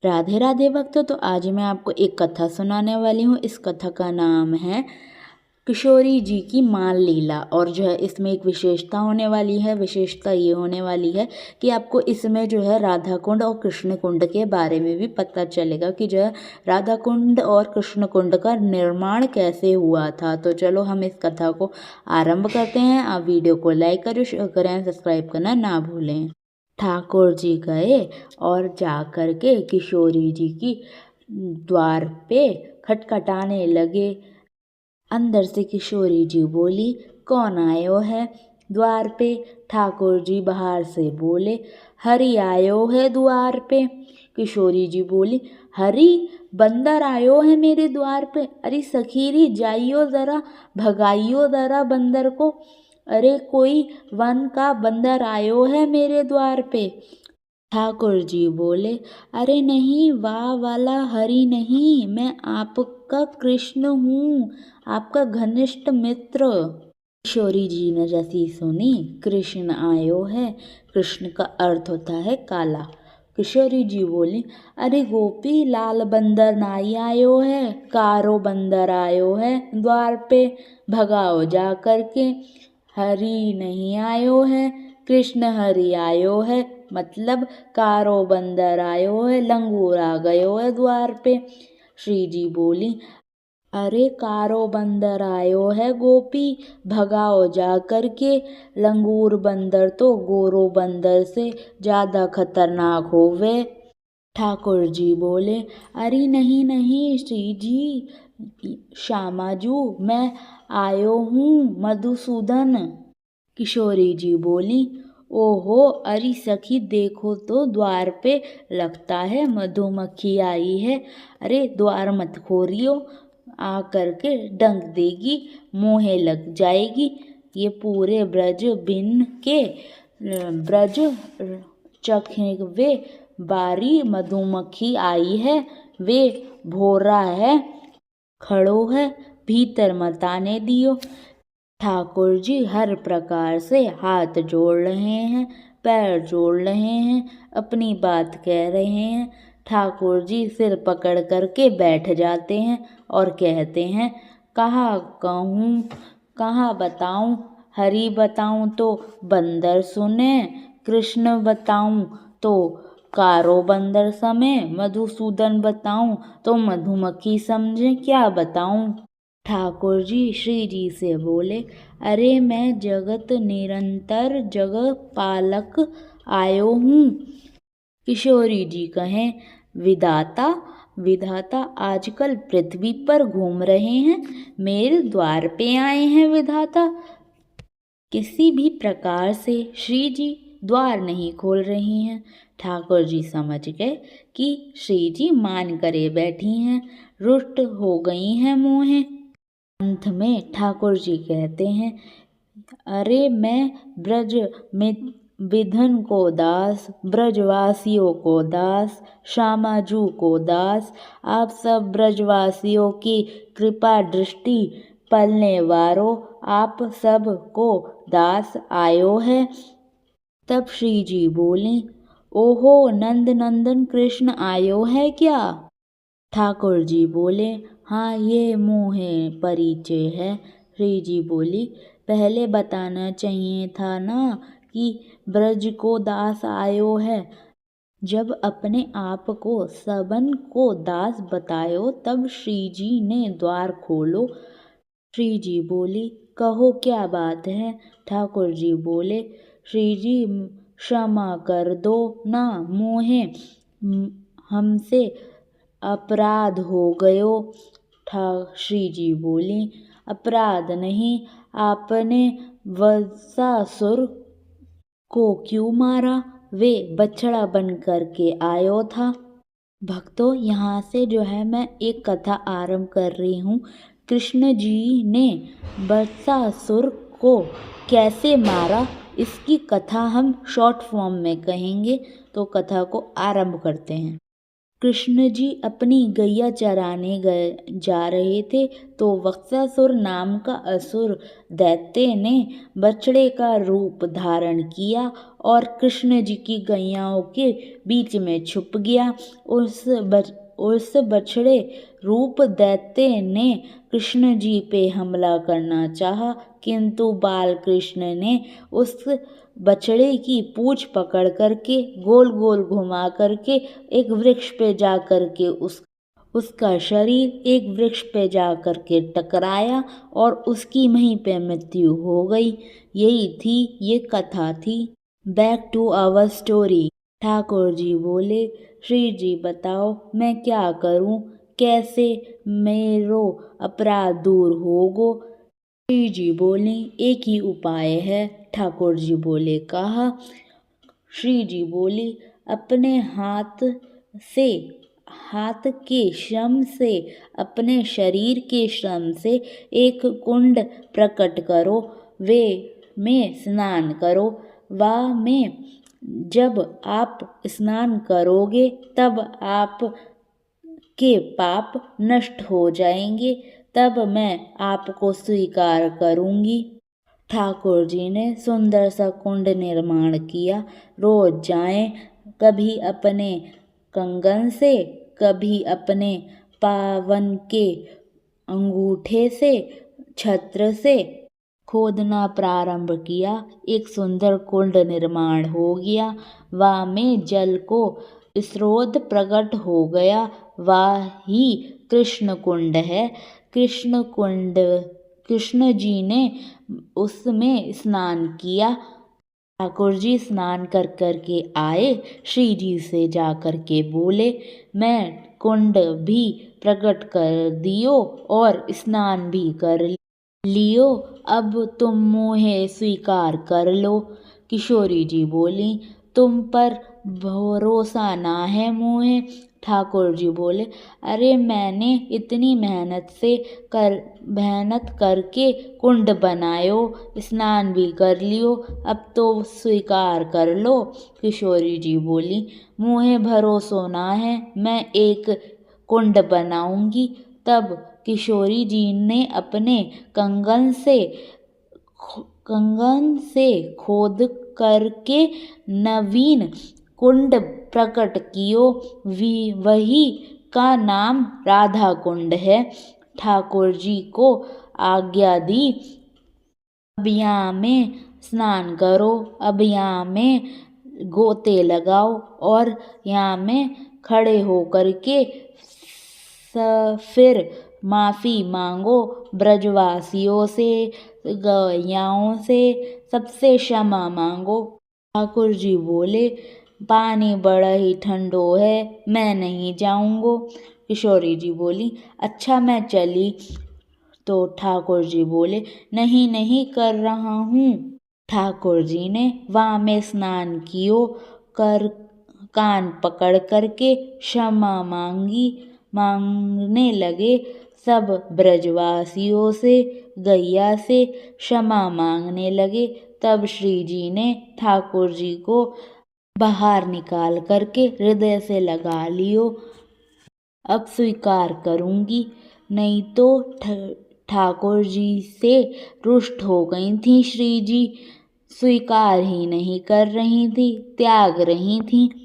राधे राधे भक्तों। तो आज मैं आपको एक कथा सुनाने वाली हूँ। इस कथा का नाम है किशोरी जी की माल लीला। और जो है इसमें एक विशेषता होने वाली है। विशेषता ये होने वाली है कि आपको इसमें जो है राधा कुंड और कृष्ण कुंड के बारे में भी पता चलेगा कि जो है राधा कुंड और कृष्ण कुंड का निर्माण कैसे हुआ था। तो चलो हम इस कथा को आरंभ करते हैं। आप वीडियो को लाइक करें, शेयर करें, सब्सक्राइब करना ना भूलें। ठाकुर जी गए और जाकर के किशोरी जी की द्वार पे खटखटाने लगे। अंदर से किशोरी जी बोली, कौन आयो है द्वार पे? ठाकुर जी बाहर से बोले, हरि आयो है द्वार पे। किशोरी जी बोली, हरि बंदर आयो है मेरे द्वार पे। अरे सखीरी जाइयो ज़रा, भगाइयो ज़रा बंदर को। अरे कोई वन का बंदर आयो है मेरे द्वार पे। ठाकुर जी बोले, अरे नहीं, वाह वाला हरि नहीं, मैं आपका कृष्ण हूँ, आपका घनिष्ठ मित्र। किशोरी जी ने जैसी सुनी कृष्ण आयो है, कृष्ण का अर्थ होता है काला। किशोरी जी बोली, अरे गोपी लाल बंदर नाई आयो है, कारो बंदर आयो है द्वार पे, भगाओ जा करके। हरि नहीं आयो है, कृष्ण हरि आयो है, मतलब कारो बंदर आयो है, लंगूर आ गयो है द्वार पे। श्री जी बोली, अरे कारो बंदर आयो है गोपी, भगाओ जा करके। लंगूर बंदर तो गोरो बंदर से ज़्यादा खतरनाक होवे। ठाकुर जी बोले, अरे नहीं नहीं श्री जी, श्यामाजू मैं आयो हूँ मधुसूदन। किशोरी जी बोली, ओहो अरे सखी देखो तो द्वार पे लगता है मधुमक्खी आई है। अरे द्वार मत खोलियो, आ करके डंक देगी, मोहे लग जाएगी। ये पूरे ब्रज बिन के ब्रज चखवे बारी मधुमक्खी आई है, वे भोरा है, खड़ो है, भीतर मत आने दियो। ठाकुर जी हर प्रकार से हाथ जोड़ रहे हैं, पैर जोड़ रहे हैं, अपनी बात कह रहे हैं। ठाकुर जी सिर पकड़ करके बैठ जाते हैं और कहते हैं, कहाँ कहूँ, कहाँ बताऊँ? हरि बताऊँ तो बंदर सुने, कृष्ण बताऊँ तो कारो बंदर समे, मधुसूदन बताऊँ तो मधुमक्खी समझे, क्या बताऊँ? ठाकुर जी श्री जी से बोले, अरे मैं जगत निरंतर जगत पालक आयो हूँ। किशोरी जी कहें, विधाता विधाता आजकल पृथ्वी पर घूम रहे हैं, मेरे द्वार पे आए हैं विधाता। किसी भी प्रकार से श्री जी द्वार नहीं खोल रही हैं। ठाकुर जी समझ गए कि श्री जी मान करे बैठी हैं, रुष्ट हो गई हैं मोहे। अंत में ठाकुर जी कहते हैं, अरे मैं ब्रज में विधन को दास, ब्रजवासियों को दास, श्यामाजू को दास, आप सब ब्रजवासियों की कृपा दृष्टि पलने वारों, आप सब को दास आयो है। तब श्री जी बोली, ओहो नंद नंदन कृष्ण आयो है क्या? ठाकुर जी बोले, हाँ ये मोहे परिचय है। श्री जी बोली, पहले बताना चाहिए था ना कि ब्रज को दास आयो है। जब अपने आप को सबन को दास बतायो तब श्री जी ने द्वार खोलो। श्री जी बोली, कहो क्या बात है? ठाकुर जी बोले, श्री जी क्षमा कर दो ना, मोहे हमसे अपराध हो गयो। श्री जी बोली, अपराध नहीं, आपने वत्सासुर को क्यों मारा? वे बछड़ा बन करके आयो था। भक्तों, यहाँ से जो है मैं एक कथा आरंभ कर रही हूँ। कृष्ण जी ने वत्सासुर को कैसे मारा, इसकी कथा हम शॉर्ट फॉर्म में कहेंगे। तो कथा को आरंभ करते हैं। कृष्ण जी अपनी गैया चराने जा रहे थे तो वत्सासुर नाम का असुर दैत्य ने बछड़े का रूप धारण किया और कृष्ण जी की गैयाओं के बीच में छुप गया। उस बछड़े रूप दैत्य ने कृष्ण जी पे हमला करना चाहा, किंतु बाल कृष्ण ने उस बछड़े की पूंछ पकड़ करके गोल गोल घुमा करके एक वृक्ष पे जा करके उसका शरीर एक वृक्ष पे जा करके टकराया और उसकी वहीं पे मृत्यु हो गई। यही थी, ये कथा थी। Back to our story. Thakur ji बोले, श्री जी बताओ मैं क्या करूं, कैसे मेरो अपराध दूर होगो। श्री जी बोले, एक ही उपाय है। ठाकुर जी बोले, कहा। श्री जी बोली, अपने हाथ के श्रम से, अपने शरीर के श्रम से एक कुंड प्रकट करो, वे में स्नान करो। वह में जब आप स्नान करोगे तब आप के पाप नष्ट हो जाएंगे, तब मैं आपको स्वीकार करूंगी। ठाकुर जी ने सुंदर सा कुंड निर्माण किया। रोज जाएं, कभी अपने कंगन से, कभी अपने पावन के अंगूठे से, छत्र से खोदना प्रारंभ किया। एक सुंदर कुंड निर्माण हो गया। वह में जल को स्रोत प्रकट हो गया। वह ही कृष्ण कुंड है। कृष्ण जी ने उसमें स्नान किया। ठाकुर जी स्नान कर के आए। श्री जी से जा कर के बोले, मैं कुंड भी प्रकट कर दियो और स्नान भी कर लियो, अब तुम मुझे स्वीकार कर लो। किशोरी जी बोली, तुम पर भरोसा ना है मुझे। ठाकुर जी बोले, अरे मैंने इतनी मेहनत करके कुंड बनायो, स्नान भी कर लियो, अब तो स्वीकार कर लो। किशोरी जी बोली, मुझे भरोसा ना है, मैं एक कुंड बनाऊंगी। तब किशोरी जी ने अपने कंगन से खोद करके नवीन कुंड प्रकट कियो। वही का नाम राधा कुंड है। ठाकुर जी को आज्ञा दी, अब यहाँ में स्नान करो, अब यहाँ में गोते लगाओ और यहाँ में खड़े हो करके फिर माफ़ी मांगो ब्रजवासियों से, गैयाओं से, सबसे क्षमा मांगो। ठाकुर जी बोले, पानी बड़ा ही ठंडो है, मैं नहीं जाऊंगो। किशोरी जी बोली, अच्छा मैं चली। तो ठाकुर जी बोले, नहीं नहीं कर रहा हूँ। ठाकुर जी ने वहाँ में स्नान कियो, कर कान पकड़ करके क्षमा मांगने लगे। सब ब्रजवासियों से, गैया से क्षमा मांगने लगे। तब श्री जी ने ठाकुर जी को बाहर निकाल करके हृदय से लगा लियो, अब स्वीकार करूंगी। नहीं तो ठाकुर जी से रुष्ट हो गई थी। श्री जी स्वीकार ही नहीं कर रही थी, त्याग रही थी।